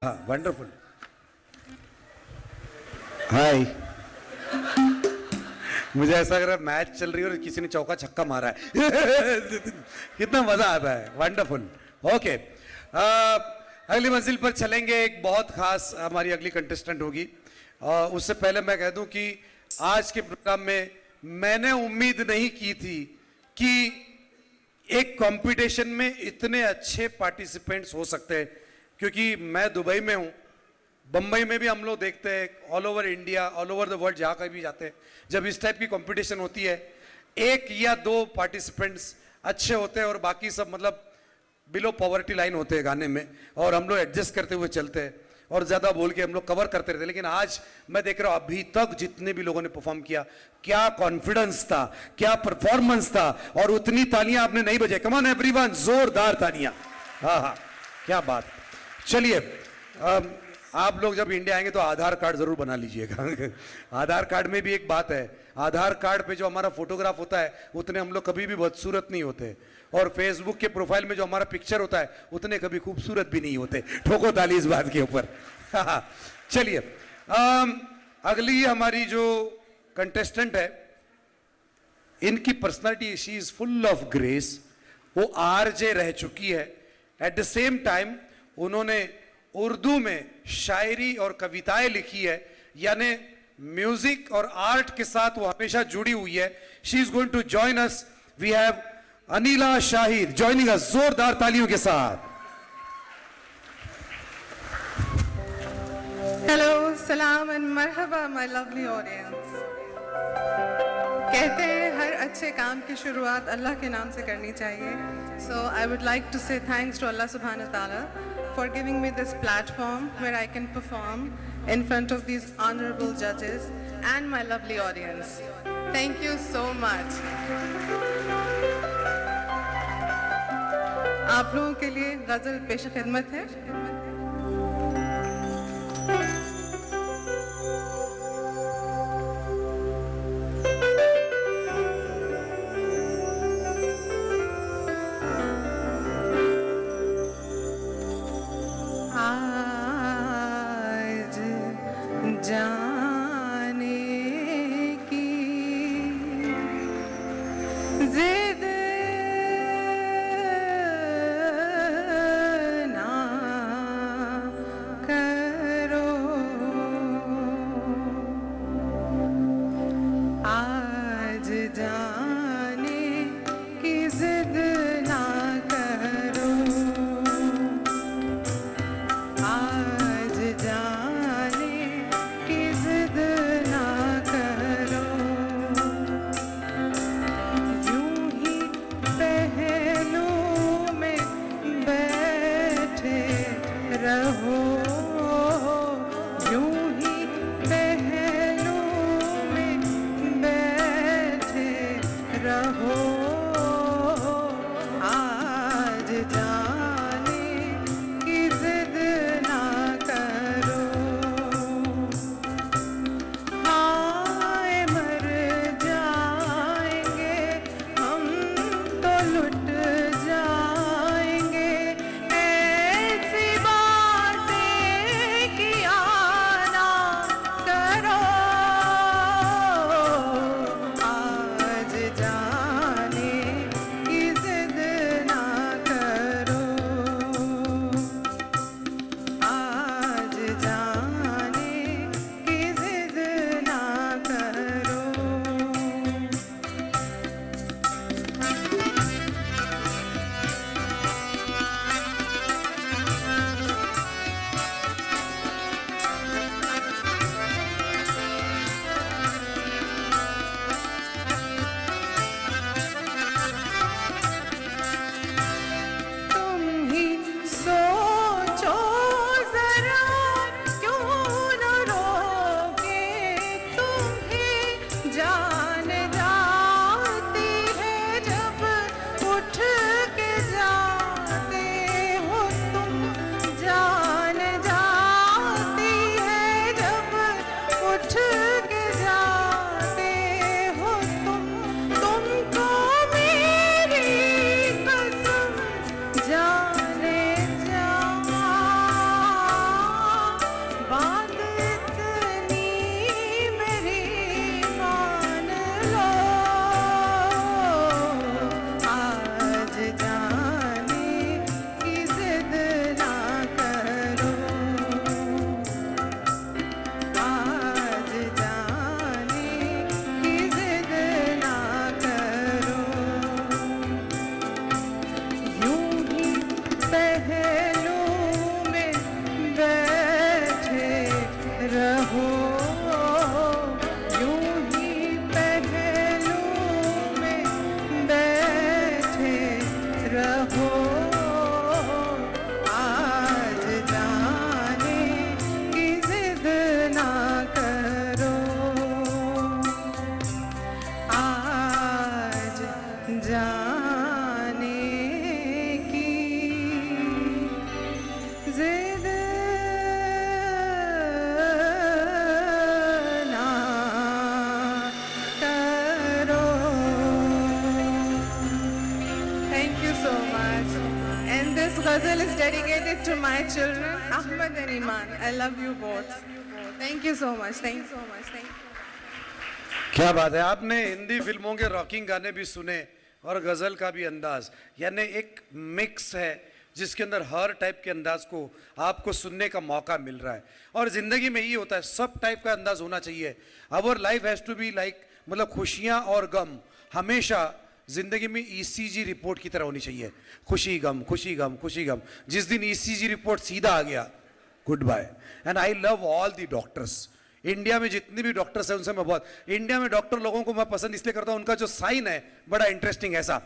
हाँ वंडरफुल। हाय। मुझे ऐसा लग रहा है मैच चल रही है और किसी ने चौका छक्का मारा है। कितना मजा आता है। वंडरफुल। ओके, अगली मंजिल पर चलेंगे। एक बहुत खास हमारी अगली कंटेस्टेंट होगी। उससे पहले मैं कह दूं कि आज के प्रोग्राम में मैंने उम्मीद नहीं की थी कि एक कंपटीशन में इतने अच्छे पार्टिसिपेंट्स हो सकते हैं, क्योंकि मैं दुबई में हूं, बम्बई में भी हम लोग देखते हैं, all over India, all over the world जहाँ कहीं भी जाते हैं, जब इस टाइप की कंपटीशन होती है एक या दो पार्टिसिपेंट्स अच्छे होते हैं और बाकी सब मतलब बिलो पॉवर्टी लाइन होते हैं गाने में, और हम लोग एडजस्ट करते हुए चलते हैं और ज़्यादा बोल के हम लोग कवर करते रहते हैं। लेकिन आज मैं देख रहा हूँ अभी तक जितने भी लोगों ने परफॉर्म किया, क्या कॉन्फिडेंस था, क्या परफॉर्मेंस था, और उतनी तालियां आपने नहीं बजाई। कम ऑन एवरीवन, जोरदार तालियां। हाँ हाँ, क्या बात। चलिए, आप लोग जब इंडिया आएंगे तो आधार कार्ड जरूर बना लीजिएगा। आधार कार्ड में भी एक बात है, आधार कार्ड पे जो हमारा फोटोग्राफ होता है उतने हम लोग कभी भी बदसूरत नहीं होते, और फेसबुक के प्रोफाइल में जो हमारा पिक्चर होता है उतने कभी खूबसूरत भी नहीं होते। ठोको ताली इस बात के ऊपर। चलिए, अगली हमारी जो कंटेस्टेंट है, इनकी personality, she is full of grace. वो आरजे रह चुकी है, एट द सेम टाइम उन्होंने उर्दू में शायरी और कविताएं लिखी है, यानी म्यूजिक और आर्ट के साथ वो हमेशा जुड़ी हुई है। She is going to join us. We have Anila Shahid joining us, जोरदार तालियों के साथ। हेलो, सलाम and Marhaba my lovely audience. कहते हैं हर अच्छे काम की शुरुआत अल्लाह के नाम से करनी चाहिए। सो आई वुड लाइक टू से थैंक्स टू अल्लाह सुब्हानहू ताला for giving me this platform where I can perform in front of these honorable judges and my lovely audience. Thank you so much. आप लोगों के लिए गजल पेश खिदमत है। जाने की जिद ना करो, आज जाने की जिद ना करो, आज जाने जिद ना करो, यूं ही पहलू में बैठे रहो, यूं ही पहलू में बैठे रहो, आज जाने की जिद ना करो। लुट जाएंगे ऐसी बातें to my children, Ahmed and Iman. I love you both. Thank you so much. Thank you so much. Thank you. क्या बात है, आपने हिंदी फिल्मों के रॉकिंग गाने भी सुने और गजल का भी अंदाज, यानी एक मिक्स है जिसके अंदर हर टाइप के अंदाज को आपको सुनने का मौका मिल रहा है। और जिंदगी में ये होता है, सब टाइप का अंदाज होना चाहिए। Our life has to be like, मतलब खुशियां और गम हमेशा जिंदगी में ईसीजी रिपोर्ट की तरह होनी चाहिए। खुशी गम, खुशी गम, खुशी गम। जिस दिन ईसीजी रिपोर्ट सीधा आ गया, good bye. And I love all the doctors. India में जितने भी डॉक्टर्स हैं उनसे मैं बहुत, इंडिया में डॉक्टर लोगों को मैं पसंद इसलिए करता हूं, उनका जो साइन है बड़ा इंटरेस्टिंग, ऐसा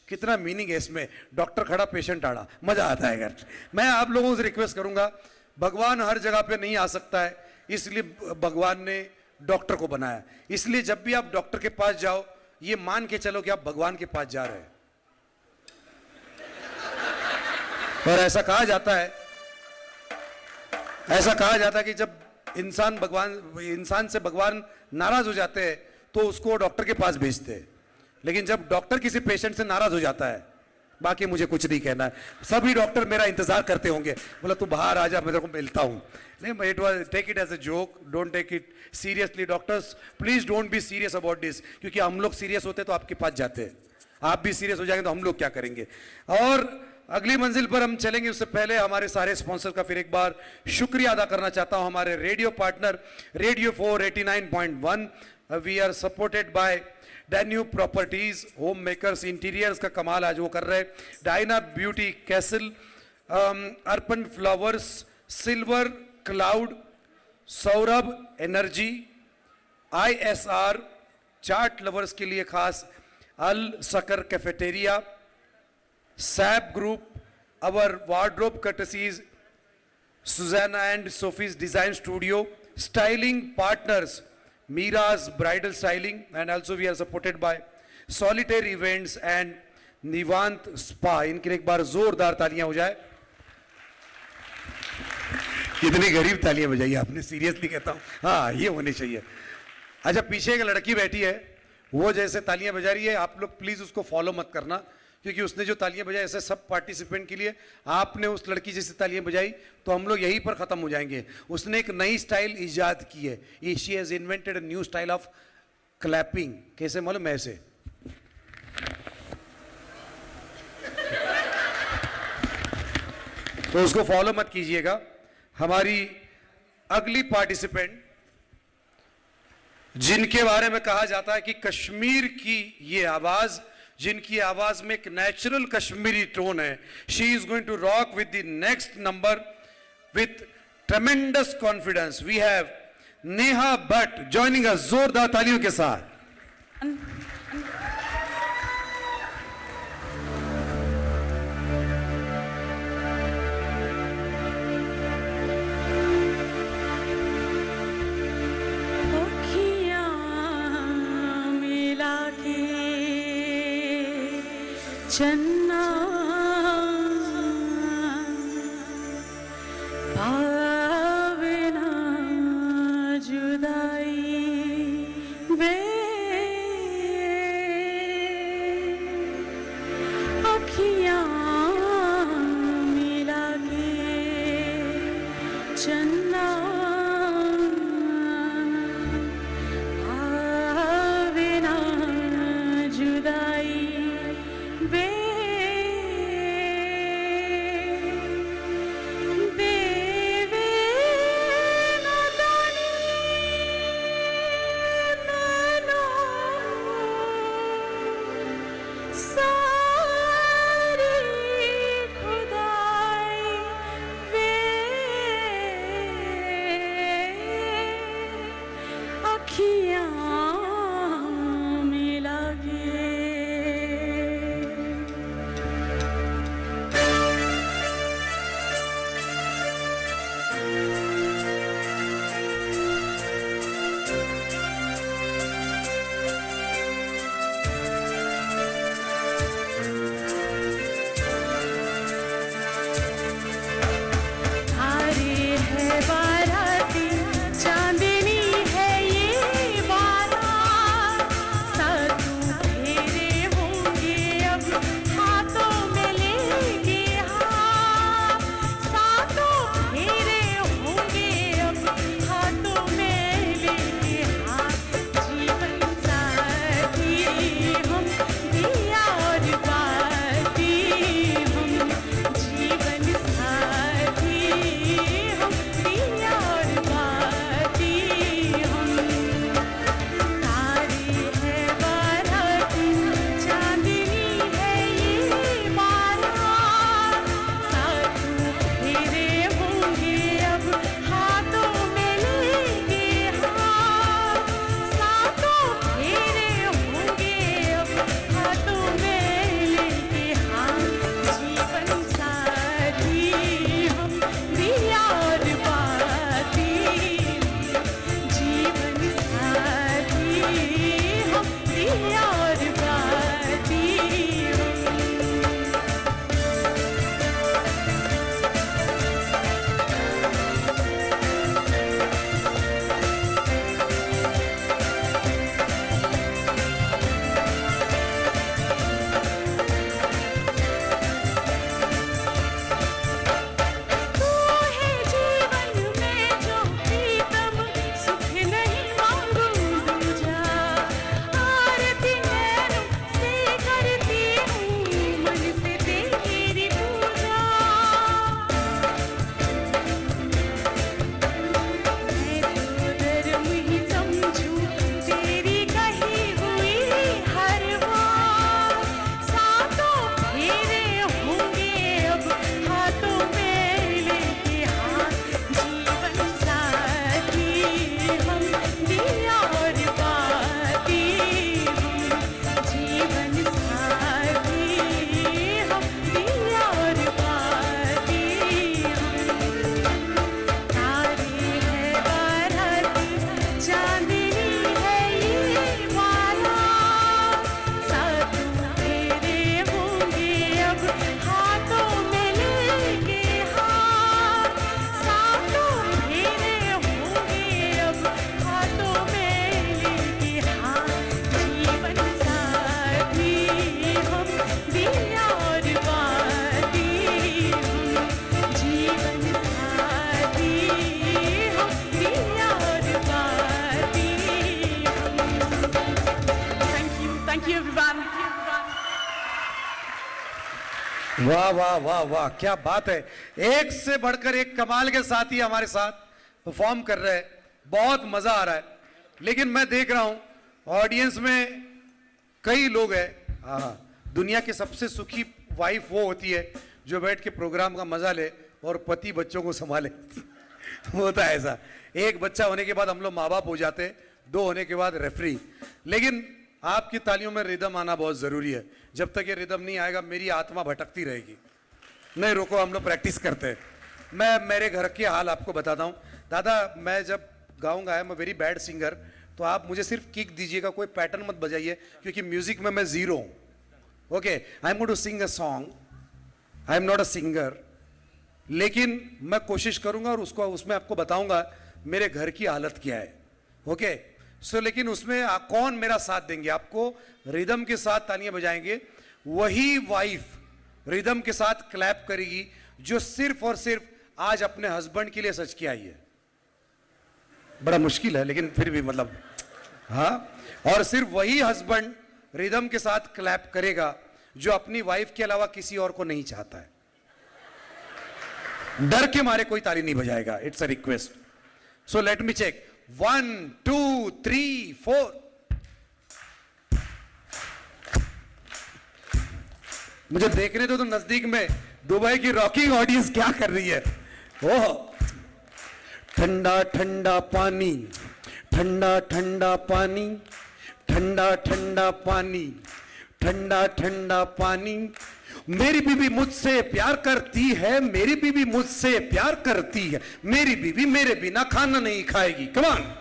कितना मीनिंग है इसमें, डॉक्टर खड़ा पेशेंट आड़ा, मजा आता है। अगर मैं आप लोगों से रिक्वेस्ट करूंगा, भगवान हर जगह पे नहीं आ सकता है, इसलिए भगवान ने डॉक्टर को बनाया। इसलिए जब भी आप डॉक्टर के पास जाओ, ये मान के चलो कि आप भगवान के पास जा रहे हैं। और ऐसा कहा जाता है कि जब इंसान से भगवान नाराज हो जाते हैं तो उसको डॉक्टर के पास भेजते हैं, लेकिन जब डॉक्टर किसी पेशेंट से नाराज हो जाता है, बाकी मुझे कुछ नहीं कहना है, सभी डॉक्टर मेरा इंतजार करते होंगे, बोला तू बाहर आ जा, मैं तेरे को मिलता हूं। नहीं, it was, take it as a joke, don't take it seriously. Doctors please don't be serious about this, क्योंकि हम लोग सीरियस होते तो आपके पास जाते हैं, आप भी सीरियस हो जाएंगे तो हम लोग क्या करेंगे। और अगली मंजिल पर हम चलेंगे उससे पहले हमारे सारे स्पॉन्सर का फिर एक बार शुक्रिया अदा करना चाहता हूं। हमारे radio partner radio 489.1, we are supported by Danyu properties, home makers, interiors का कमाल आज वो कर रहे हैं, Diana beauty castle, Arpan flowers, silver cloud, Saurabh energy, ISR, chaat lovers के लिए खास Al Sakar cafeteria, SAP group, our wardrobe courtesies Susanna and Sophie's Design Studio, styling partners Mira's Bridal Styling, and also we are supported by Solitaire Events and Nivant Spa। इनके लिए एक बार जोरदार तालियां हो जाए। कितनी गरीब तालियां बजाई आपने, सीरियसली कहता हूं, हाँ ये होनी चाहिए। अच्छा, पीछे एक लड़की बैठी है, वो जैसे तालियां बजा रही है, आप लोग प्लीज उसको फॉलो मत करना, क्योंकि उसने जो तालियां बजाई, ऐसे सब पार्टिसिपेंट के लिए आपने उस लड़की जैसी तालियां बजाई तो हम लोग यहीं पर खत्म हो जाएंगे। उसने एक नई स्टाइल इजाद की है, she has invented a new style of clapping. कैसे मालूम? ऐसे तो उसको फॉलो मत कीजिएगा। हमारी अगली पार्टिसिपेंट, जिनके बारे में कहा जाता है कि कश्मीर की ये आवाज, जिनकी आवाज में एक नेचुरल कश्मीरी टोन है, she is going to rock with the next number with tremendous confidence. We have Neha Bhatt joining us, जोरदार तालियों के साथ। चन्ना पावे ना जुदाई वे, अखियां मिला के चन्ना पावे ना जुदाई वे, सारी खुदाई वे, वाह वाह वाह वाह, क्या बात है। एक से बढ़कर एक कमाल के साथी हमारे साथ परफॉर्म कर रहे हैं, बहुत मजा आ रहा है। लेकिन मैं देख रहा हूं ऑडियंस में कई लोग हैं, हाँ, दुनिया की सबसे सुखी वाइफ वो होती है जो बैठ के प्रोग्राम का मजा ले और पति बच्चों को संभाले। होता है ऐसा, एक बच्चा होने के बाद हम लोग माँ बाप हो जाते हैं, 2 होने के बाद रेफरी। लेकिन आपकी तालियों में रिदम आना बहुत जरूरी है। जब तक ये रिदम नहीं आएगा मेरी आत्मा भटकती रहेगी। नहीं रोको, हम लोग प्रैक्टिस करते हैं। मैं मेरे घर के हाल आपको बताता हूँ। दादा, मैं जब गाऊंगा, I am a very bad singer, तो आप मुझे सिर्फ किक दीजिएगा, कोई पैटर्न मत बजाइए, क्योंकि म्यूजिक में मैं जीरो हूं। Okay, I am going to sing a song, I am not a singer, लेकिन मैं कोशिश करूंगा और उसमें आपको बताऊंगा मेरे घर की हालत क्या है। ओके सो, लेकिन उसमें कौन मेरा साथ देंगे? आपको रिदम के साथ तालियां बजाएंगे, वही वाइफ रिदम के साथ क्लैप करेगी जो सिर्फ और सिर्फ आज अपने हस्बैंड के लिए सच के आई है। बड़ा मुश्किल है लेकिन फिर भी मतलब, हाँ, और सिर्फ वही हस्बैंड रिदम के साथ क्लैप करेगा जो अपनी वाइफ के अलावा किसी और को नहीं चाहता है। डर के मारे कोई ताली नहीं बजाएगा, it's a request. So let me check, 1 2 3 4। मुझे देखने दो तो नजदीक में दुबई की रॉकिंग ऑडियंस क्या कर रही है। ओह, ठंडा ठंडा पानी, ठंडा ठंडा पानी, ठंडा ठंडा पानी, ठंडा ठंडा पानी। मेरी बीवी मुझसे प्यार करती है, मेरी बीवी मुझसे प्यार करती है, मेरी बीवी मेरे बिना खाना नहीं खाएगी। कम ऑन,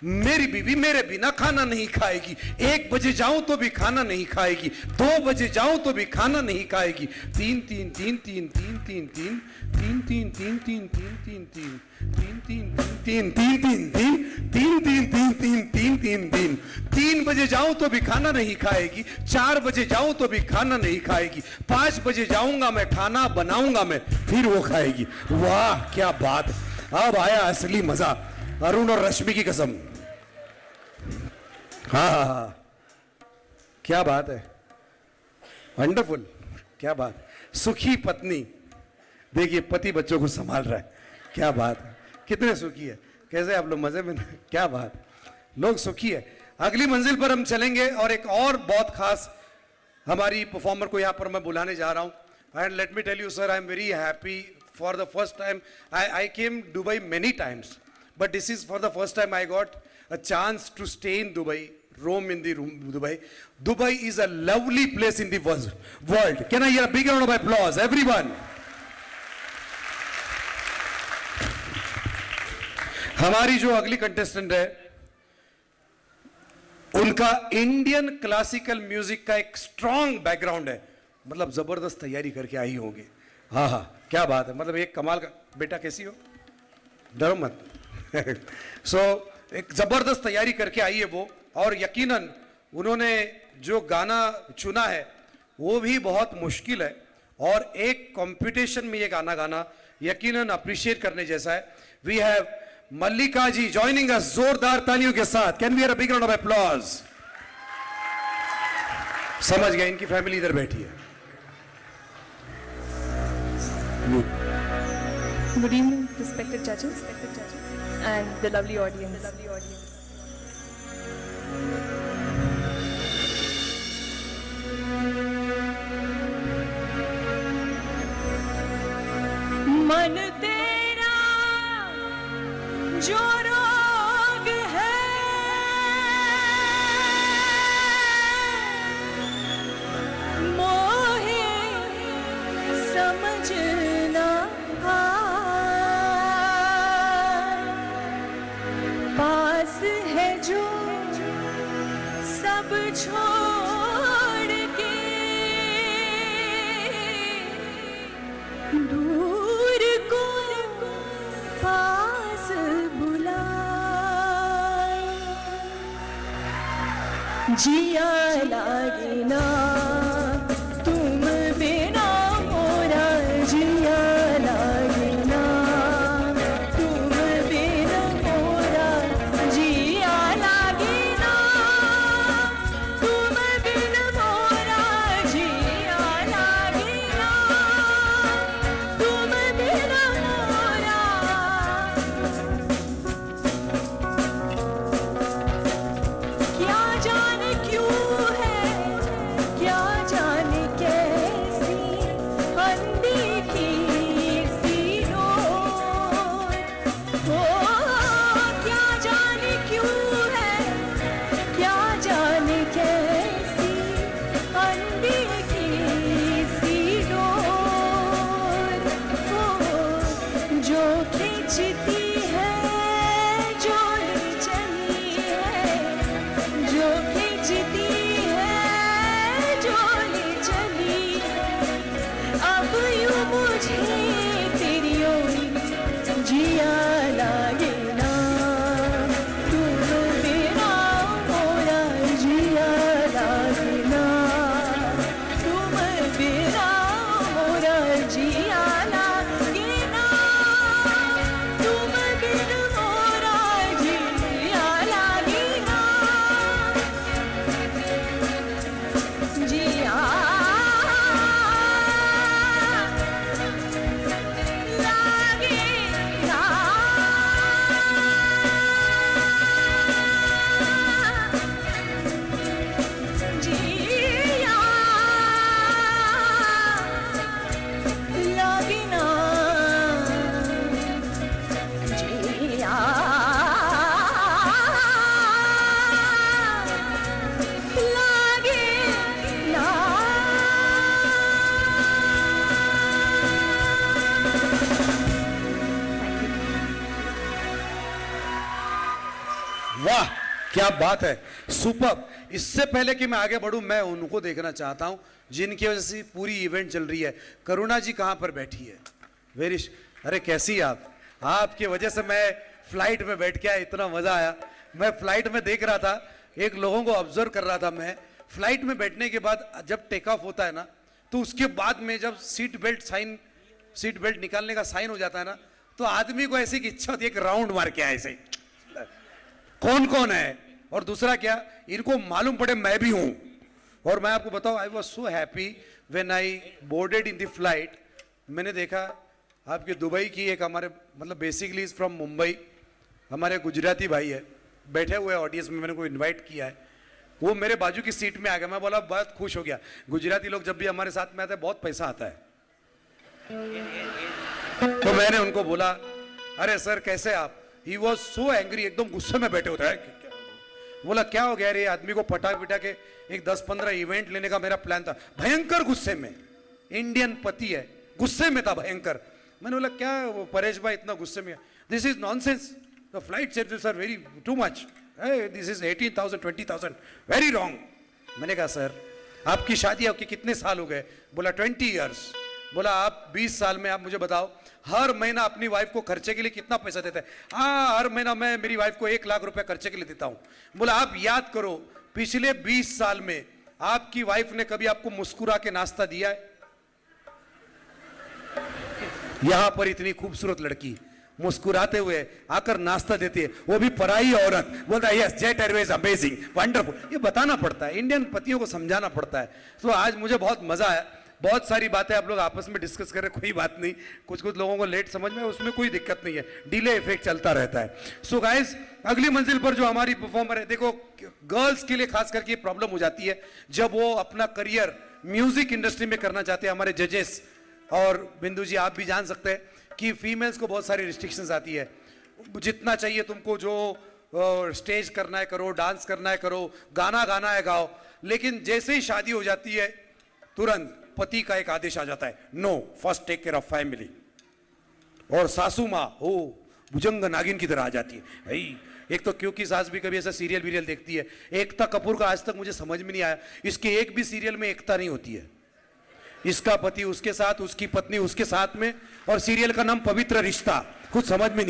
मेरी बीवी मेरे बिना खाना नहीं खाएगी। 1 बजे जाऊं तो भी खाना नहीं खाएगी, 2 बजे जाऊं तो भी खाना नहीं खाएगी, 3 3 3 3 3 3 3 3 3 3 3 3 3 3 3 3 3 3 3 3 3 3 3 3 3 बजे जाऊं तो भी खाना नहीं खाएगी, 4 बजे जाऊं तो भी खाना नहीं खाएगी, 5 बजे जाऊंगा मैं, खाना बनाऊंगा मैं, फिर वो खाएगी। वाह क्या बात, अब आया असली मजा, अरुण और रश्मि की कसम। हाँ, क्या बात है, वंडरफुल, क्या बात। सुखी पत्नी, देखिए पति बच्चों को संभाल रहा है, क्या बात है, कितने सुखी है। कैसे आप लोग मजे में, क्या बात, लोग सुखी है। अगली मंजिल पर हम चलेंगे और एक और बहुत खास हमारी परफॉर्मर को यहां पर मैं बुलाने जा रहा हूं। And let me tell you sir, I am very happy for the first time. I came Dubai many times, but this is for the first time I got a chance to stay in Dubai, roam in the room Dubai. Dubai is a lovely place in the world. Can I hear a big round of applause, everyone? हमारी जो अगली contestant है, उनका Indian classical music का एक strong background है, मतलब जबरदस्त तैयारी करके आई होंगी। हाँ हाँ, क्या बात है, मतलब एक कमाल का। बेटा कैसी हो, डरो मत। सो एक जबरदस्त तैयारी करके आई है वो, और यकीनन उन्होंने जो गाना चुना है वो भी बहुत मुश्किल है, और एक कंपटीशन में ये गाना गाना यकीनन अप्रिशिएट करने जैसा है। We have Mallika ji joining us, जोरदार तालियों के साथ। Can we have a big round of applause? समझ गए, इनकी फैमिली इधर बैठी है। Good evening, respected judges and the lovely audience. मन तेरा जो रोग है, मोहे समझना पास है जो सब छोड़ के दूर को पास बुलाए, जिया लागे ना तुम बिना मोरा, जिया लागे ना तुम बिना मोरा, जिया लागे ना तुम बिन मोरा, जिया जीती है जो ले चली है, जो कि जीती है जो ले चली है। अब यूं मुझे तेरी ओर जिया लागे ना, तुम बिना मोरा जिया लागे ना, तुम बिना मोरा जिया लागे ना, तुम बिन मोरा जिया लागे ना, जिया लागे ना, जिया लागे ना, जिया लागे ना। वाह क्या बात है, सुपर। इससे पहले कि मैं आगे बढ़ूं, मैं उनको देखना चाहता हूं जिनकी वजह से पूरी इवेंट चल रही है। करुणा जी कहां पर बैठी है? वेरिश, अरे कैसी आप? आपकी वजह से मैं फ्लाइट में बैठ के आया, इतना मजा आया। मैं फ्लाइट में देख रहा था, एक लोगों को ऑब्जर्व कर रहा था मैं। फ्लाइट में बैठने के बाद जब टेक ऑफ होता है ना, तो उसके बाद में जब सीट बेल्ट निकालने का साइन हो जाता है ना, तो आदमी को ऐसी की इच्छा होती है एक राउंड मार के आए ऐसे। कौन कौन है? और दूसरा क्या, इनको मालूम पड़े मैं भी हूं। और मैं आपको बताऊं, I was so happy when I boarded in the flight. मैंने देखा आपके दुबई की एक हमारे मतलब बेसिकली इज फ्रॉम मुंबई, हमारे गुजराती भाई है, बैठे हुए ऑडियंस में, मैंने को इनवाइट किया है। वो मेरे बाजू की सीट में आ गया। मैं बोला बहुत खुश हो गया। गुजराती लोग जब भी हमारे साथ में आते हैं बहुत पैसा आता है। तो मैंने उनको बोला, अरे सर कैसे आप? ही वॉज सो एंग्री, एकदम गुस्से में बैठे होते हैं। बोला क्या हो गया रे, आदमी को पटा पिटा के एक 10-15 इवेंट लेने का मेरा प्लान था। भयंकर गुस्से में, इंडियन पति है, गुस्से में था भयंकर। मैंने बोला क्या वो परेश भाई इतना गुस्से में? This is nonsense, the flight charges are very too much, this is 18,000 20,000, very wrong. मैंने कहा सर आपकी शादी आपके कितने साल हो गए? बोला 20 ईयर्स। बोला आप 20 साल में आप मुझे बताओ हर महीना अपनी वाइफ को खर्चे के लिए कितना पैसा देते हैं? हाँ हर महीना मैं मेरी वाइफ को 1 लाख रुपए खर्चे के लिए देता हूं। बोला आप याद करो पिछले 20 साल में आपकी वाइफ ने कभी आपको मुस्कुरा के नाश्ता दिया है? यहां पर इतनी खूबसूरत लड़की मुस्कुराते हुए आकर नाश्ता देती है, वो भी पराई औरत। बोलता है yes jet Airways amazing wonderful. ये बताना पड़ता है, इंडियन पतियों को समझाना पड़ता है। तो आज मुझे बहुत मजा आया। बहुत सारी बातें आप लोग आपस में डिस्कस करें, कोई बात नहीं। कुछ कुछ लोगों को लेट समझ में, उसमें कोई दिक्कत नहीं है, डिले इफेक्ट चलता रहता है। सो गाइस, अगली मंजिल पर जो हमारी परफॉर्मर है, देखो गर्ल्स के लिए खास करके प्रॉब्लम हो जाती है जब वो अपना करियर म्यूजिक इंडस्ट्री में करना चाहते हैं। हमारे जजेस और बिंदु जी आप भी जान सकते हैं कि फीमेल्स को बहुत सारी रिस्ट्रिक्शंस आती है। जितना चाहिए तुमको, जो स्टेज करना है करो, डांस करना है करो, गाना गाना है गाओ। लेकिन जैसे ही शादी हो जाती है तुरंत पति का एक आदेश आ जाता है, no first take care of family. और सासू माँ हो भुजंग नागिन की तरह आ जाती है भाई। एक तो क्योंकि सास भी कभी ऐसा सीरियल वीरियल देखती है। एकता कपूर का आज तक मुझे समझ में नहीं आया, इसके एक भी सीरियल में एकता नहीं होती है। इसका पति उसके साथ, उसकी पत्नी उसके साथ में, और सीरियल का नाम पवित्र रिश्ता। कुछ समझ में नहीं